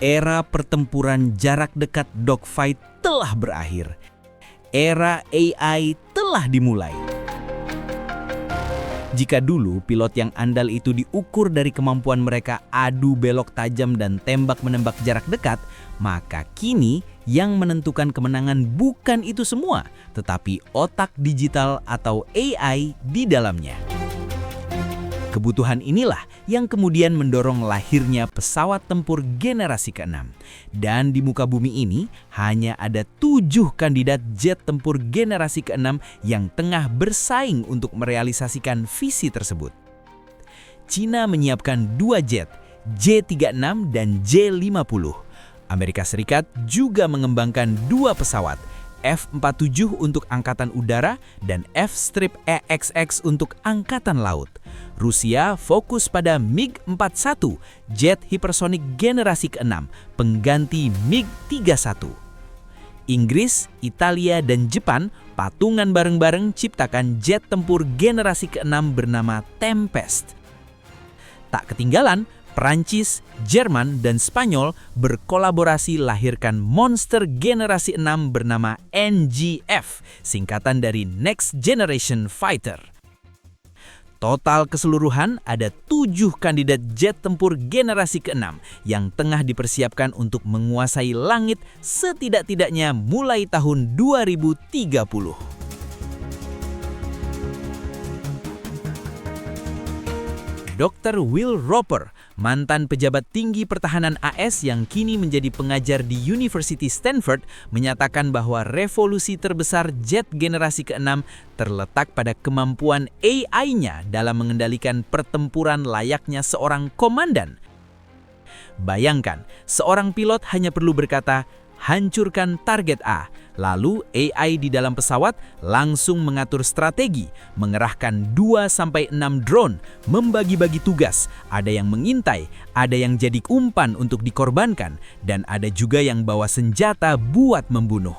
Era pertempuran jarak dekat dogfight telah berakhir. Era AI telah dimulai. Jika dulu pilot yang andal itu diukur dari kemampuan mereka adu belok tajam dan tembak-menembak jarak dekat, maka kini yang menentukan kemenangan bukan itu semua, tetapi otak digital atau AI di dalamnya. Kebutuhan inilah yang kemudian mendorong lahirnya pesawat tempur generasi ke-6. Dan di muka bumi ini hanya ada 7 kandidat jet tempur generasi ke-6 yang tengah bersaing untuk merealisasikan visi tersebut. Cina menyiapkan 2 jet, J-36 dan J-50. Amerika Serikat juga mengembangkan 2 pesawat, F-47 untuk Angkatan Udara dan F-EXX untuk Angkatan Laut. Rusia fokus pada MiG-41, jet hipersonik generasi ke-6, pengganti MiG-31. Inggris, Italia, dan Jepang patungan bareng-bareng ciptakan jet tempur generasi ke-6 bernama Tempest. Tak ketinggalan, Prancis, Jerman, dan Spanyol berkolaborasi lahirkan monster generasi 6 bernama NGF, singkatan dari Next Generation Fighter. Total keseluruhan ada 7 kandidat jet tempur generasi ke-6 yang tengah dipersiapkan untuk menguasai langit setidak-tidaknya mulai tahun 2030. Dr. Will Roper, mantan pejabat tinggi pertahanan AS yang kini menjadi pengajar di University Stanford, menyatakan bahwa revolusi terbesar jet generasi ke-6 terletak pada kemampuan AI-nya dalam mengendalikan pertempuran layaknya seorang komandan. Bayangkan, seorang pilot hanya perlu berkata, "Hancurkan target A." Lalu AI di dalam pesawat langsung mengatur strategi, mengerahkan 2-6 drone, membagi-bagi tugas. Ada yang mengintai, ada yang jadi umpan untuk dikorbankan, dan ada juga yang bawa senjata buat membunuh.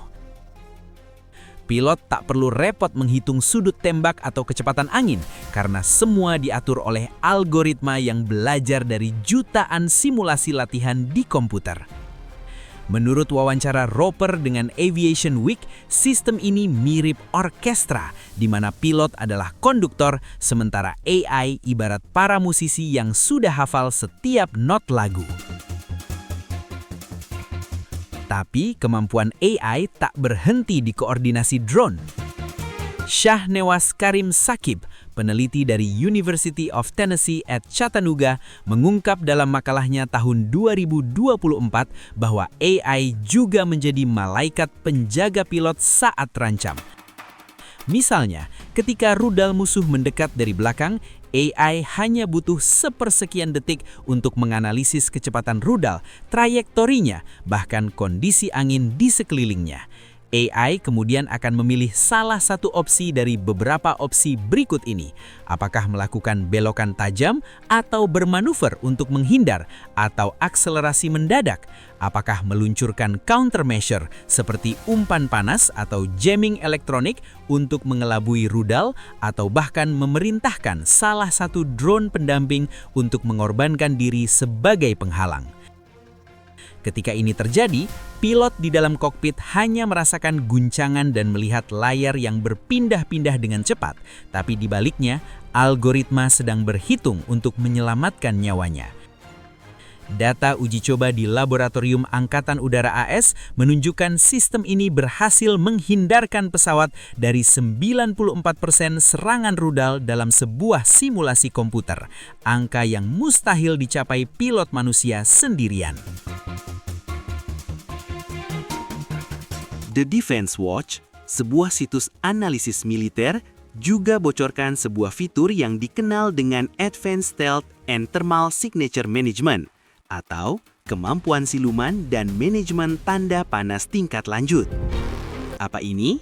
Pilot tak perlu repot menghitung sudut tembak atau kecepatan angin, karena semua diatur oleh algoritma yang belajar dari jutaan simulasi latihan di komputer. Menurut wawancara Roper dengan Aviation Week, sistem ini mirip orkestra, di mana pilot adalah konduktor, sementara AI ibarat para musisi yang sudah hafal setiap not lagu. Tapi kemampuan AI tak berhenti di koordinasi drone. Shahnewas Karim Sakib, peneliti dari University of Tennessee at Chattanooga, mengungkap dalam makalahnya tahun 2024 bahwa AI juga menjadi malaikat penjaga pilot saat terancam. Misalnya, ketika rudal musuh mendekat dari belakang, AI hanya butuh sepersekian detik untuk menganalisis kecepatan rudal, trayektorinya, bahkan kondisi angin di sekelilingnya. AI kemudian akan memilih salah satu opsi dari beberapa opsi berikut ini. Apakah melakukan belokan tajam atau bermanuver untuk menghindar atau akselerasi mendadak? Apakah meluncurkan countermeasure seperti umpan panas atau jamming elektronik untuk mengelabui rudal atau bahkan memerintahkan salah satu drone pendamping untuk mengorbankan diri sebagai penghalang? Ketika ini terjadi, pilot di dalam kokpit hanya merasakan guncangan dan melihat layar yang berpindah-pindah dengan cepat, tapi di baliknya, algoritma sedang berhitung untuk menyelamatkan nyawanya. Data uji coba di Laboratorium Angkatan Udara AS menunjukkan sistem ini berhasil menghindarkan pesawat dari 94% serangan rudal dalam sebuah simulasi komputer, angka yang mustahil dicapai pilot manusia sendirian. The Defense Watch, sebuah situs analisis militer, juga bocorkan sebuah fitur yang dikenal dengan Advanced Stealth and Thermal Signature Management, atau kemampuan siluman dan manajemen tanda panas tingkat lanjut. Apa ini?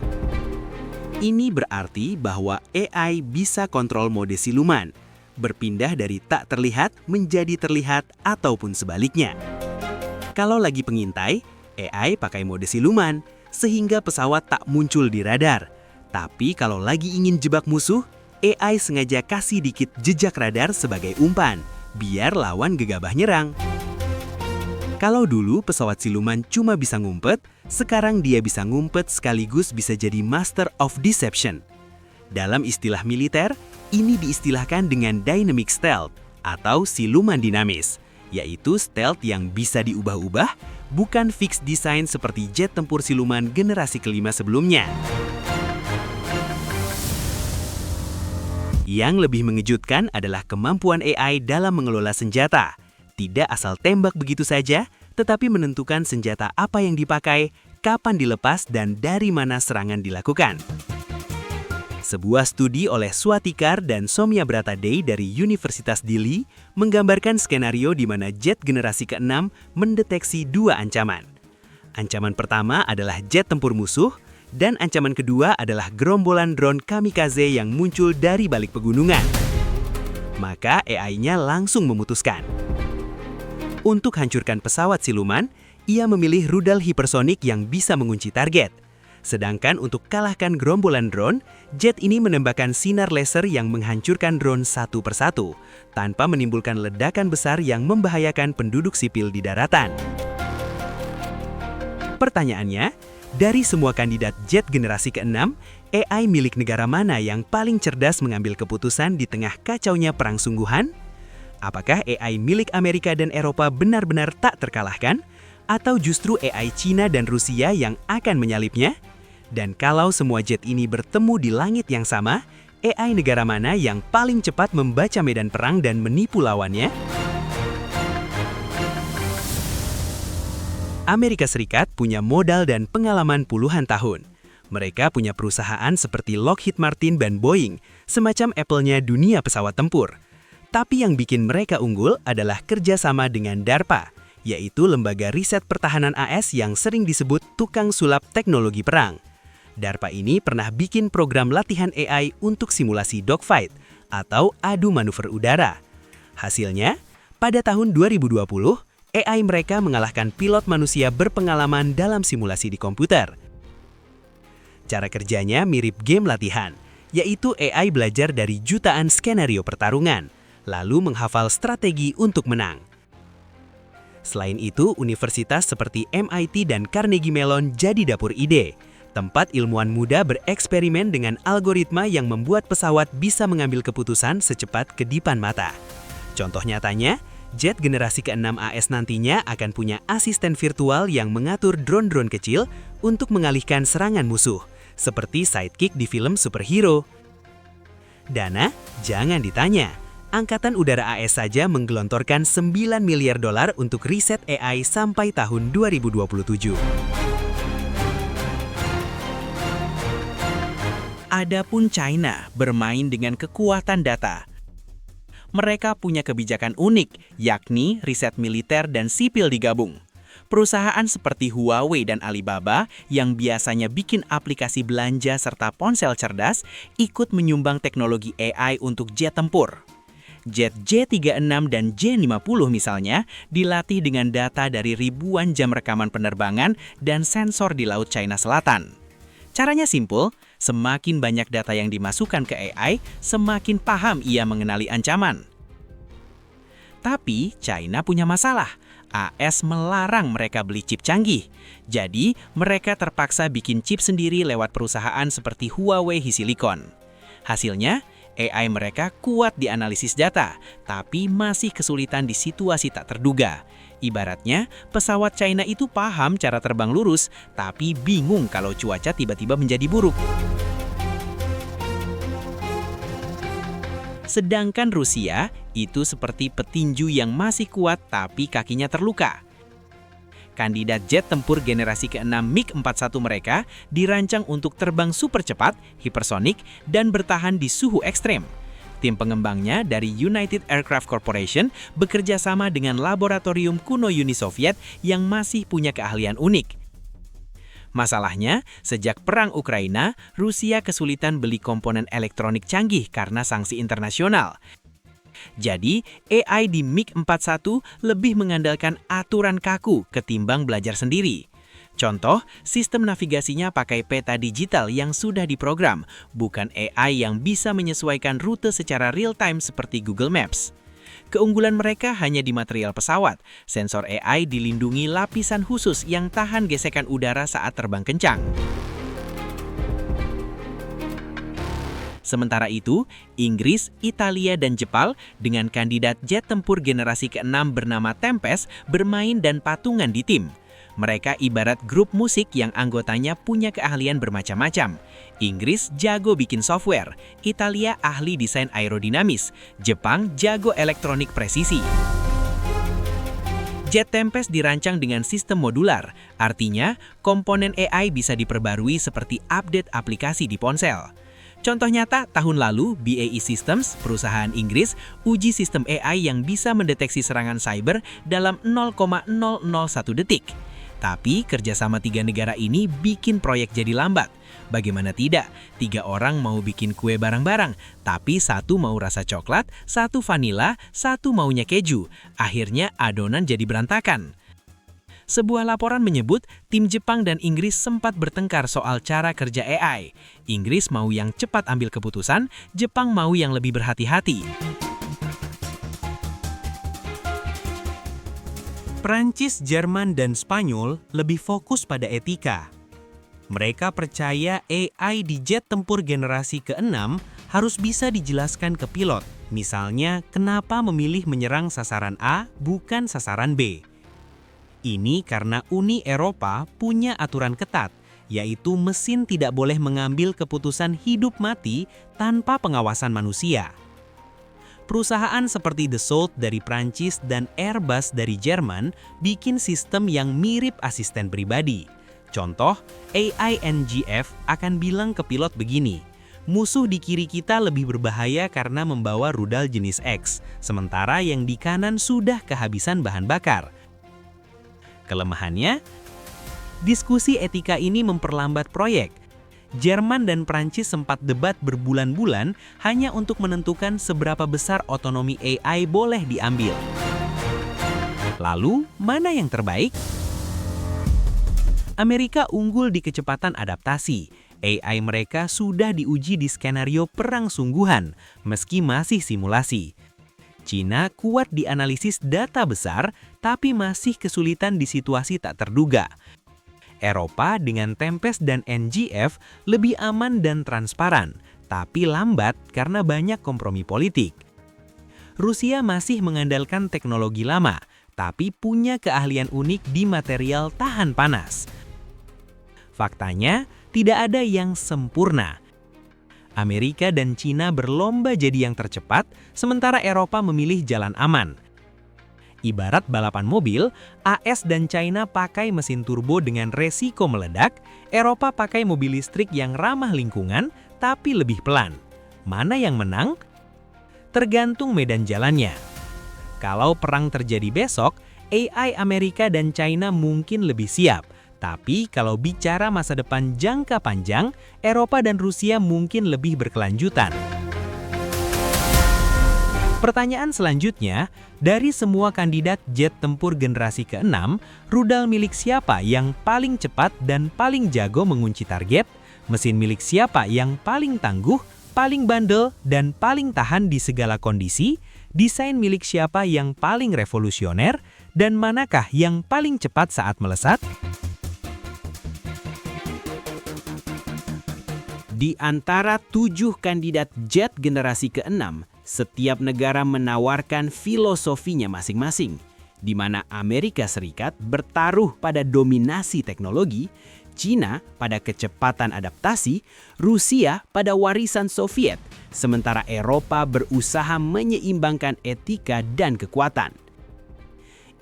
Ini berarti bahwa AI bisa kontrol mode siluman, berpindah dari tak terlihat menjadi terlihat ataupun sebaliknya. Kalau lagi pengintai, AI pakai mode siluman, sehingga pesawat tak muncul di radar. Tapi kalau lagi ingin jebak musuh, AI sengaja kasih dikit jejak radar sebagai umpan, biar lawan gegabah nyerang. Kalau dulu pesawat siluman cuma bisa ngumpet, sekarang dia bisa ngumpet sekaligus bisa jadi master of deception. Dalam istilah militer, ini diistilahkan dengan dynamic stealth atau siluman dinamis, yaitu stealth yang bisa diubah-ubah, bukan fix design seperti jet tempur siluman generasi kelima sebelumnya. Yang lebih mengejutkan adalah kemampuan AI dalam mengelola senjata. Tidak asal tembak begitu saja, tetapi menentukan senjata apa yang dipakai, kapan dilepas, dan dari mana serangan dilakukan. Sebuah studi oleh Swatikar dan Somya Brata Dey dari Universitas Dili menggambarkan skenario di mana jet generasi ke-6 mendeteksi dua ancaman. Ancaman pertama adalah jet tempur musuh, dan ancaman kedua adalah gerombolan drone kamikaze yang muncul dari balik pegunungan. Maka AI-nya langsung memutuskan. Untuk hancurkan pesawat siluman, ia memilih rudal hipersonik yang bisa mengunci target. Sedangkan untuk kalahkan gerombolan drone, jet ini menembakkan sinar laser yang menghancurkan drone satu persatu, tanpa menimbulkan ledakan besar yang membahayakan penduduk sipil di daratan. Pertanyaannya, dari semua kandidat jet generasi ke-6, AI milik negara mana yang paling cerdas mengambil keputusan di tengah kacaunya perang sungguhan? Apakah AI milik Amerika dan Eropa benar-benar tak terkalahkan? Atau justru AI Cina dan Rusia yang akan menyalipnya? Dan kalau semua jet ini bertemu di langit yang sama, AI negara mana yang paling cepat membaca medan perang dan menipu lawannya? Amerika Serikat punya modal dan pengalaman puluhan tahun. Mereka punya perusahaan seperti Lockheed Martin dan Boeing, semacam Apple-nya dunia pesawat tempur. Tapi yang bikin mereka unggul adalah kerjasama dengan DARPA, yaitu lembaga riset pertahanan AS yang sering disebut tukang sulap teknologi perang. DARPA ini pernah bikin program latihan AI untuk simulasi dogfight atau adu manuver udara. Hasilnya, pada tahun 2020, AI mereka mengalahkan pilot manusia berpengalaman dalam simulasi di komputer. Cara kerjanya mirip game latihan, yaitu AI belajar dari jutaan skenario pertarungan, lalu menghafal strategi untuk menang. Selain itu, universitas seperti MIT dan Carnegie Mellon jadi dapur ide, tempat ilmuwan muda bereksperimen dengan algoritma yang membuat pesawat bisa mengambil keputusan secepat kedipan mata. Contoh nyatanya, jet generasi ke-6 AS nantinya akan punya asisten virtual yang mengatur drone-drone kecil untuk mengalihkan serangan musuh, seperti sidekick di film superhero. Dana? Jangan ditanya. Angkatan Udara AS saja menggelontorkan $9 miliar untuk riset AI sampai tahun 2027. Adapun China bermain dengan kekuatan data. Mereka punya kebijakan unik, yakni riset militer dan sipil digabung. Perusahaan seperti Huawei dan Alibaba yang biasanya bikin aplikasi belanja serta ponsel cerdas ikut menyumbang teknologi AI untuk jet tempur. Jet J-36 dan J-50 misalnya dilatih dengan data dari ribuan jam rekaman penerbangan dan sensor di Laut China Selatan. Caranya simpel, semakin banyak data yang dimasukkan ke AI, semakin paham ia mengenali ancaman. Tapi China punya masalah. AS melarang mereka beli chip canggih. Jadi, mereka terpaksa bikin chip sendiri lewat perusahaan seperti Huawei HiSilicon. Hasilnya, AI mereka kuat di analisis data, tapi masih kesulitan di situasi tak terduga. Ibaratnya, pesawat China itu paham cara terbang lurus, tapi bingung kalau cuaca tiba-tiba menjadi buruk. Sedangkan Rusia itu seperti petinju yang masih kuat tapi kakinya terluka. Kandidat jet tempur generasi ke-6 MiG-41 mereka dirancang untuk terbang super cepat, hipersonik, dan bertahan di suhu ekstrem. Tim pengembangnya dari United Aircraft Corporation bekerja sama dengan laboratorium kuno Uni Soviet yang masih punya keahlian unik. Masalahnya, sejak perang Ukraina, Rusia kesulitan beli komponen elektronik canggih karena sanksi internasional. Jadi, AI di MiG-41 lebih mengandalkan aturan kaku ketimbang belajar sendiri. Contoh, sistem navigasinya pakai peta digital yang sudah diprogram, bukan AI yang bisa menyesuaikan rute secara real-time seperti Google Maps. Keunggulan mereka hanya di material pesawat. Sensor AI dilindungi lapisan khusus yang tahan gesekan udara saat terbang kencang. Sementara itu, Inggris, Italia, dan Jepang dengan kandidat jet tempur generasi ke-6 bernama Tempest bermain dan patungan di tim. Mereka ibarat grup musik yang anggotanya punya keahlian bermacam-macam. Inggris jago bikin software, Italia ahli desain aerodinamis, Jepang jago elektronik presisi. Jet Tempest dirancang dengan sistem modular, artinya komponen AI bisa diperbarui seperti update aplikasi di ponsel. Contoh nyata, tahun lalu BAE Systems, perusahaan Inggris, uji sistem AI yang bisa mendeteksi serangan cyber dalam 0,001 detik. Tapi kerjasama 3 negara ini bikin proyek jadi lambat. Bagaimana tidak, 3 orang mau bikin kue bareng-bareng, tapi satu mau rasa coklat, satu vanila, satu maunya keju. Akhirnya adonan jadi berantakan. Sebuah laporan menyebut tim Jepang dan Inggris sempat bertengkar soal cara kerja AI. Inggris mau yang cepat ambil keputusan, Jepang mau yang lebih berhati-hati. Prancis, Jerman, dan Spanyol lebih fokus pada etika. Mereka percaya AI di jet tempur generasi ke-6 harus bisa dijelaskan ke pilot. Misalnya, kenapa memilih menyerang sasaran A bukan sasaran B. Ini karena Uni Eropa punya aturan ketat, yaitu mesin tidak boleh mengambil keputusan hidup mati tanpa pengawasan manusia. Perusahaan seperti Dassault dari Prancis dan Airbus dari Jerman bikin sistem yang mirip asisten pribadi. Contoh, AI NGF akan bilang ke pilot begini, musuh di kiri kita lebih berbahaya karena membawa rudal jenis X, sementara yang di kanan sudah kehabisan bahan bakar. Kelemahannya, diskusi etika ini memperlambat proyek. Jerman dan Prancis sempat debat berbulan-bulan hanya untuk menentukan seberapa besar otonomi AI boleh diambil. Lalu, mana yang terbaik? Amerika unggul di kecepatan adaptasi. AI mereka sudah diuji di skenario perang sungguhan, meski masih simulasi. Cina kuat di analisis data besar, tapi masih kesulitan di situasi tak terduga. Eropa dengan Tempest dan NGF lebih aman dan transparan, tapi lambat karena banyak kompromi politik. Rusia masih mengandalkan teknologi lama, tapi punya keahlian unik di material tahan panas. Faktanya, tidak ada yang sempurna. Amerika dan Cina berlomba jadi yang tercepat, sementara Eropa memilih jalan aman. Ibarat balapan mobil, AS dan China pakai mesin turbo dengan resiko meledak, Eropa pakai mobil listrik yang ramah lingkungan tapi lebih pelan. Mana yang menang? Tergantung medan jalannya. Kalau perang terjadi besok, AI Amerika dan China mungkin lebih siap. Tapi kalau bicara masa depan jangka panjang, Eropa dan Rusia mungkin lebih berkelanjutan. Pertanyaan selanjutnya, dari semua kandidat jet tempur generasi ke-6, rudal milik siapa yang paling cepat dan paling jago mengunci target? Mesin milik siapa yang paling tangguh, paling bandel, dan paling tahan di segala kondisi? Desain milik siapa yang paling revolusioner? Dan manakah yang paling cepat saat melesat? Di antara 7 kandidat jet generasi ke-6, setiap negara menawarkan filosofinya masing-masing, di mana Amerika Serikat bertaruh pada dominasi teknologi, Cina pada kecepatan adaptasi, Rusia pada warisan Soviet, sementara Eropa berusaha menyeimbangkan etika dan kekuatan.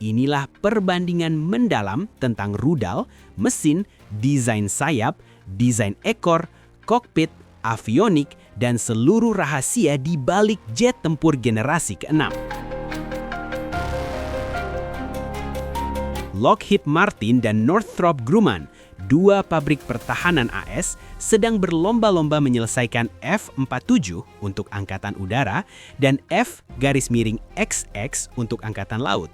Inilah perbandingan mendalam tentang rudal, mesin, desain sayap, desain ekor, kokpit, avionik, dan seluruh rahasia di balik jet tempur generasi ke-6. Lockheed Martin dan Northrop Grumman, 2 pabrik pertahanan AS, sedang berlomba-lomba menyelesaikan F-47 untuk Angkatan Udara dan F-XX untuk Angkatan Laut.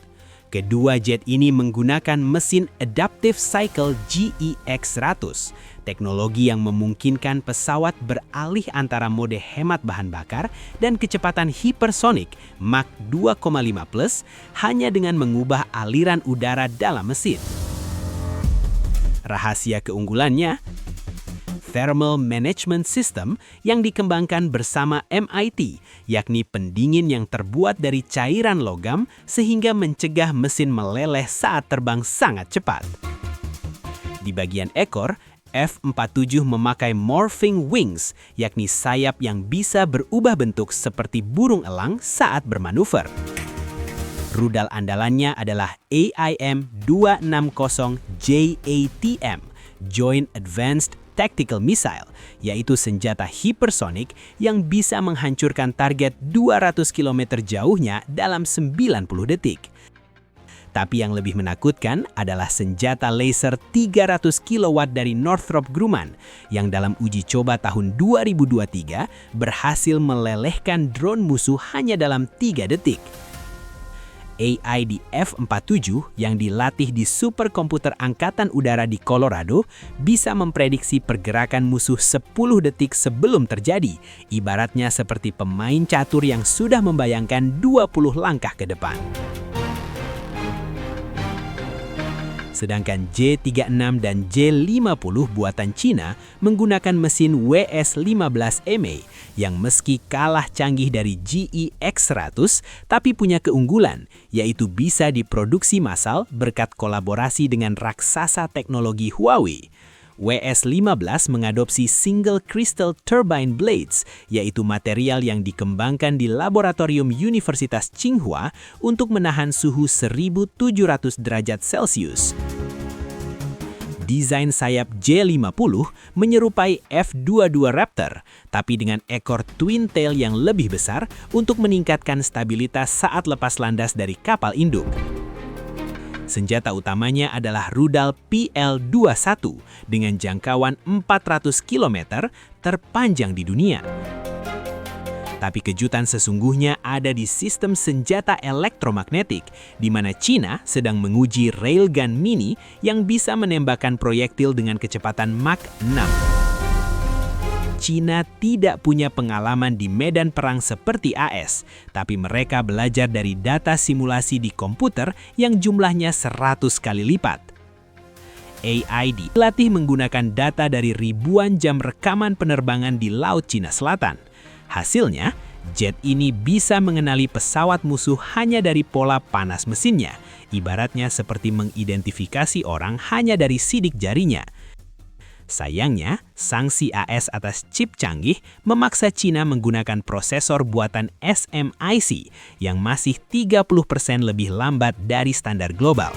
Kedua jet ini menggunakan mesin Adaptive Cycle GEX-100, teknologi yang memungkinkan pesawat beralih antara mode hemat bahan bakar dan kecepatan hipersonik Mach 2,5+ hanya dengan mengubah aliran udara dalam mesin. Rahasia keunggulannya, Thermal Management System yang dikembangkan bersama MIT, yakni pendingin yang terbuat dari cairan logam sehingga mencegah mesin meleleh saat terbang sangat cepat. Di bagian ekor, F-47 memakai morphing wings, yakni sayap yang bisa berubah bentuk seperti burung elang saat bermanuver. Rudal andalannya adalah AIM-260 JATM, Joint Advanced Tactical Missile, yaitu senjata hipersonik yang bisa menghancurkan target 200 km jauhnya dalam 90 detik. Tapi yang lebih menakutkan adalah senjata laser 300 kW dari Northrop Grumman yang dalam uji coba tahun 2023 berhasil melelehkan drone musuh hanya dalam 3 detik. AI di F-47 yang dilatih di superkomputer Angkatan Udara di Colorado bisa memprediksi pergerakan musuh 10 detik sebelum terjadi, ibaratnya seperti pemain catur yang sudah membayangkan 20 langkah ke depan. Sedangkan J-36 dan J-50 buatan Cina menggunakan mesin WS-15MA yang meski kalah canggih dari GEX-100 tapi punya keunggulan, yaitu bisa diproduksi massal berkat kolaborasi dengan raksasa teknologi Huawei. WS-15 mengadopsi single crystal turbine blades, yaitu material yang dikembangkan di laboratorium Universitas Tsinghua untuk menahan suhu 1700 derajat Celcius. Desain sayap J-50 menyerupai F-22 Raptor, tapi dengan ekor twin tail yang lebih besar untuk meningkatkan stabilitas saat lepas landas dari kapal induk. Senjata utamanya adalah rudal PL-21 dengan jangkauan 400 km terpanjang di dunia. Tapi kejutan sesungguhnya ada di sistem senjata elektromagnetik, di mana Cina sedang menguji railgun mini yang bisa menembakkan proyektil dengan kecepatan Mach 6. Cina tidak punya pengalaman di medan perang seperti AS, tapi mereka belajar dari data simulasi di komputer yang jumlahnya 100 kali lipat. AI dilatih menggunakan data dari ribuan jam rekaman penerbangan di Laut Cina Selatan. Hasilnya, jet ini bisa mengenali pesawat musuh hanya dari pola panas mesinnya, ibaratnya seperti mengidentifikasi orang hanya dari sidik jarinya. Sayangnya, sanksi AS atas chip canggih memaksa Cina menggunakan prosesor buatan SMIC yang masih 30% lebih lambat dari standar global.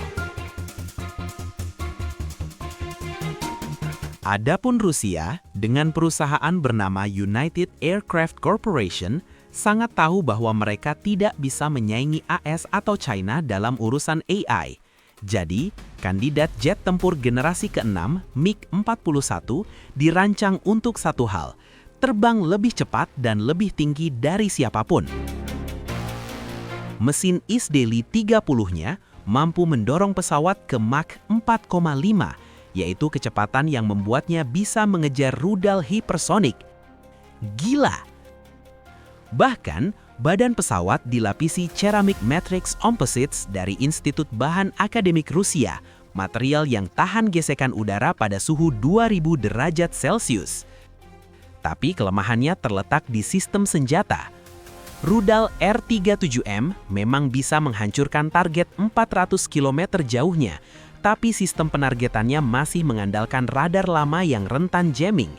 Adapun Rusia, dengan perusahaan bernama United Aircraft Corporation, sangat tahu bahwa mereka tidak bisa menyaingi AS atau China dalam urusan AI. Jadi, kandidat jet tempur generasi ke-6 MiG-41 dirancang untuk satu hal, terbang lebih cepat dan lebih tinggi dari siapapun. Mesin Isdeli 30-nya mampu mendorong pesawat ke Mach 4,5, yaitu kecepatan yang membuatnya bisa mengejar rudal hipersonik. Gila! Bahkan, badan pesawat dilapisi ceramic matrix composites dari Institut Bahan Akademik Rusia, material yang tahan gesekan udara pada suhu 2000 derajat Celcius. Tapi kelemahannya terletak di sistem senjata. Rudal R-37M memang bisa menghancurkan target 400 km jauhnya, tapi sistem penargetannya masih mengandalkan radar lama yang rentan jamming.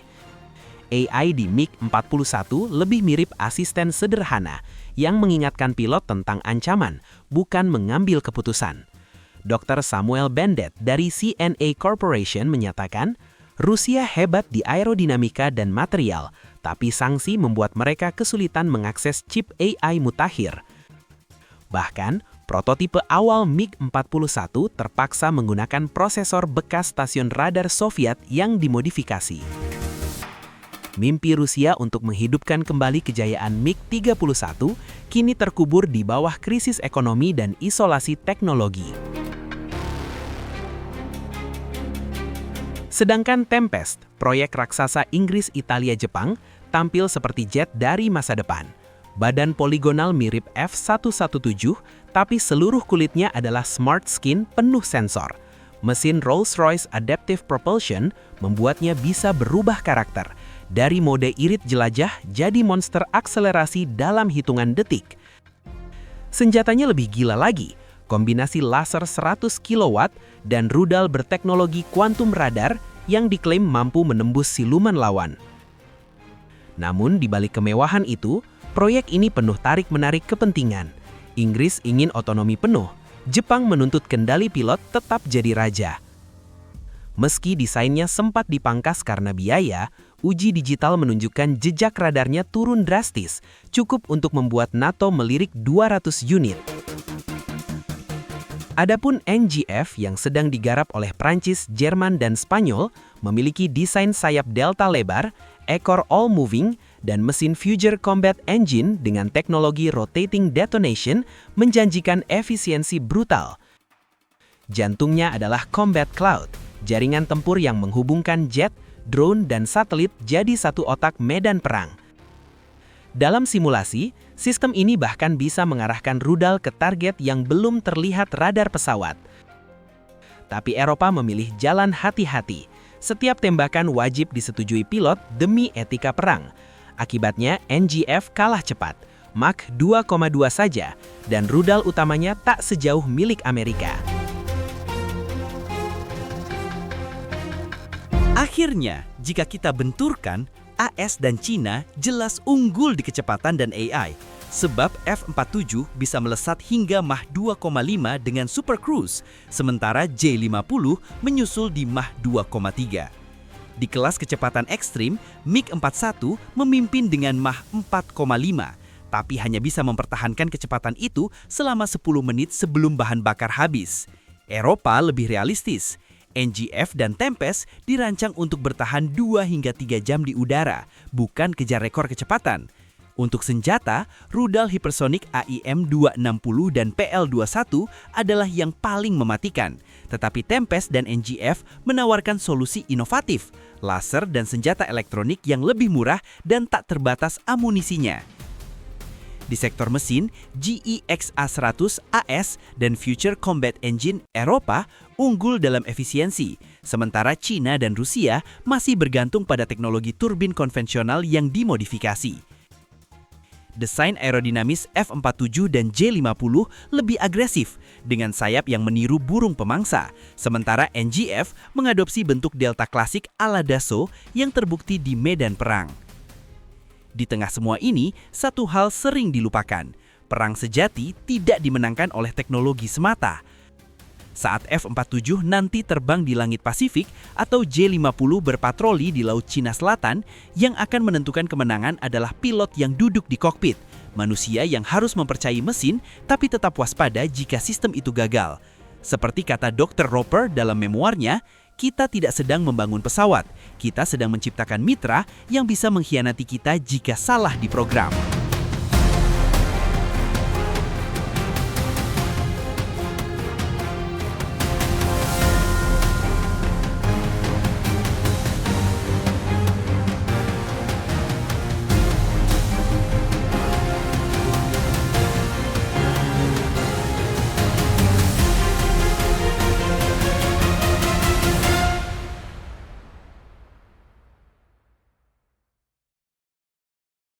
AI di MiG-41 lebih mirip asisten sederhana yang mengingatkan pilot tentang ancaman, bukan mengambil keputusan. Dr. Samuel Bendet dari CNA Corporation menyatakan, Rusia hebat di aerodinamika dan material, tapi sanksi membuat mereka kesulitan mengakses chip AI mutakhir. Bahkan, prototipe awal MiG-41 terpaksa menggunakan prosesor bekas stasiun radar Soviet yang dimodifikasi. Mimpi Rusia untuk menghidupkan kembali kejayaan MiG-31 kini terkubur di bawah krisis ekonomi dan isolasi teknologi. Sedangkan Tempest, proyek raksasa Inggris, Italia, Jepang, tampil seperti jet dari masa depan. Badan poligonal mirip F-117, tapi seluruh kulitnya adalah smart skin penuh sensor. Mesin Rolls-Royce Adaptive Propulsion membuatnya bisa berubah karakter, dari mode irit jelajah jadi monster akselerasi dalam hitungan detik. Senjatanya lebih gila lagi, kombinasi laser 100 kW dan rudal berteknologi kuantum radar yang diklaim mampu menembus siluman lawan. Namun di balik kemewahan itu, proyek ini penuh tarik-menarik kepentingan. Inggris ingin otonomi penuh, Jepang menuntut kendali pilot tetap jadi raja. Meski desainnya sempat dipangkas karena biaya, uji digital menunjukkan jejak radarnya turun drastis, cukup untuk membuat NATO melirik 200 unit. Adapun NGF yang sedang digarap oleh Prancis, Jerman, dan Spanyol memiliki desain sayap delta lebar, ekor all-moving, dan mesin Future Combat Engine dengan teknologi rotating detonation menjanjikan efisiensi brutal. Jantungnya adalah Combat Cloud, jaringan tempur yang menghubungkan jet, drone, dan satelit jadi satu otak medan perang. Dalam simulasi, sistem ini bahkan bisa mengarahkan rudal ke target yang belum terlihat radar pesawat. Tapi Eropa memilih jalan hati-hati. Setiap tembakan wajib disetujui pilot demi etika perang. Akibatnya NGF kalah cepat, Mach 2,2 saja, dan rudal utamanya tak sejauh milik Amerika. Akhirnya, jika kita benturkan, AS dan Cina jelas unggul di kecepatan dan AI, sebab F-47 bisa melesat hingga Mach 2,5 dengan Super Cruise, sementara J-50 menyusul di Mach 2,3. Di kelas kecepatan ekstrim, MiG-41 memimpin dengan Mach 4,5, tapi hanya bisa mempertahankan kecepatan itu selama 10 menit sebelum bahan bakar habis. Eropa lebih realistis. NGF dan Tempest dirancang untuk bertahan 2 hingga 3 jam di udara, bukan kejar rekor kecepatan. Untuk senjata, rudal hipersonik AIM-260 dan PL-21 adalah yang paling mematikan. Tetapi Tempest dan NGF menawarkan solusi inovatif, laser dan senjata elektronik yang lebih murah dan tak terbatas amunisinya. Di sektor mesin, GEXA-100 AS dan Future Combat Engine Eropa unggul dalam efisiensi, sementara Cina dan Rusia masih bergantung pada teknologi turbin konvensional yang dimodifikasi. Desain aerodinamis F-47 dan J-50 lebih agresif, dengan sayap yang meniru burung pemangsa, sementara NGF mengadopsi bentuk delta klasik ala Dassault yang terbukti di medan perang. Di tengah semua ini, satu hal sering dilupakan. Perang sejati tidak dimenangkan oleh teknologi semata. Saat F-47 nanti terbang di langit Pasifik atau J-50 berpatroli di Laut Cina Selatan, yang akan menentukan kemenangan adalah pilot yang duduk di kokpit, manusia yang harus mempercayai mesin tapi tetap waspada jika sistem itu gagal. Seperti kata Dr. Roper dalam memoarnya, kita tidak sedang membangun pesawat, kita sedang menciptakan mitra yang bisa mengkhianati kita jika salah diprogram.